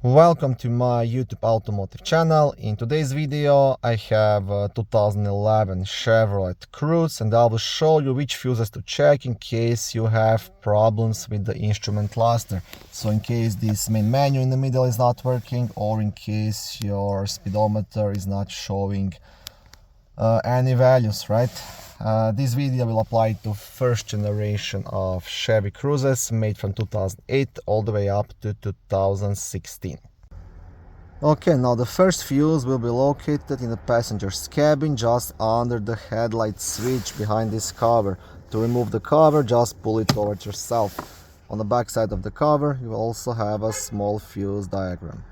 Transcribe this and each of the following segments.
Welcome to my YouTube Automotive channel. In today's video I have a 2011 Chevrolet Cruze and I will show you which fuses to check in case you have problems with the instrument cluster. So in case this main menu in the middle is not working, or in case your speedometer is not showing any values, right? This video will apply to first generation of Chevy Cruzes made from 2008 all the way up to 2016. Okay, now the first fuse will be located in the passenger's cabin just under the headlight switch behind this cover. To remove the cover, just pull it over yourself. On the back side of the cover you will also have a small fuse diagram.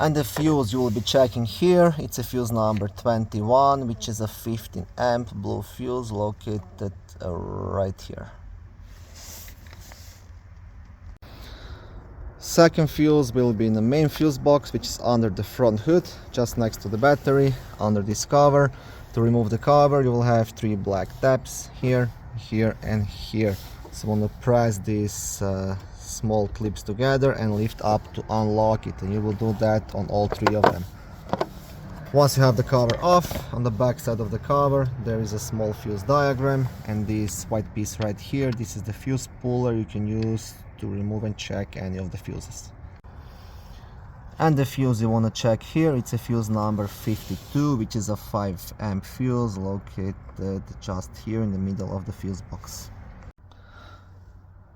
And the fuse you will be checking here, it's a fuse number 21, which is a 15 amp blue fuse located right here. Second fuse will be in the main fuse box, which is under the front hood, just next to the battery, under this cover. To remove the cover you will have three black tabs here, here and here. So you want to press these small clips together and lift up to unlock it, and you will do that on all three of them. Once you have the cover off, on the back side of the cover there is a small fuse diagram, and this white piece right here, this is the fuse puller you can use to remove and check any of the fuses. And the fuse you want to check here, it's a fuse number 52, which is a 5 amp fuse located just here in the middle of the fuse box.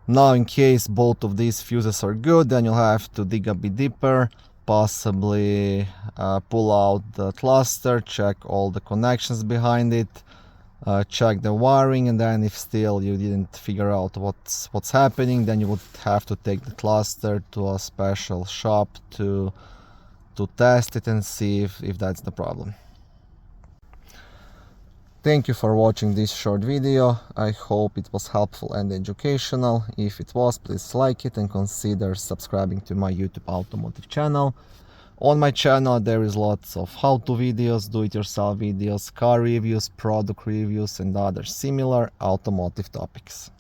Now in case both of these fuses are good, then you'll have to dig a bit deeper, possibly pull out the cluster, check all the connections behind it, check the wiring, and then if still you didn't figure out what's happening, then you would have to take the cluster to a special shop to test it and see if that's the problem. Thank you for watching this short video. I hope it was helpful and educational. If it was, please like it and consider subscribing to my YouTube Automotive channel. On my channel there is lots of how-to videos, do-it-yourself videos, car reviews, product reviews and other similar automotive topics.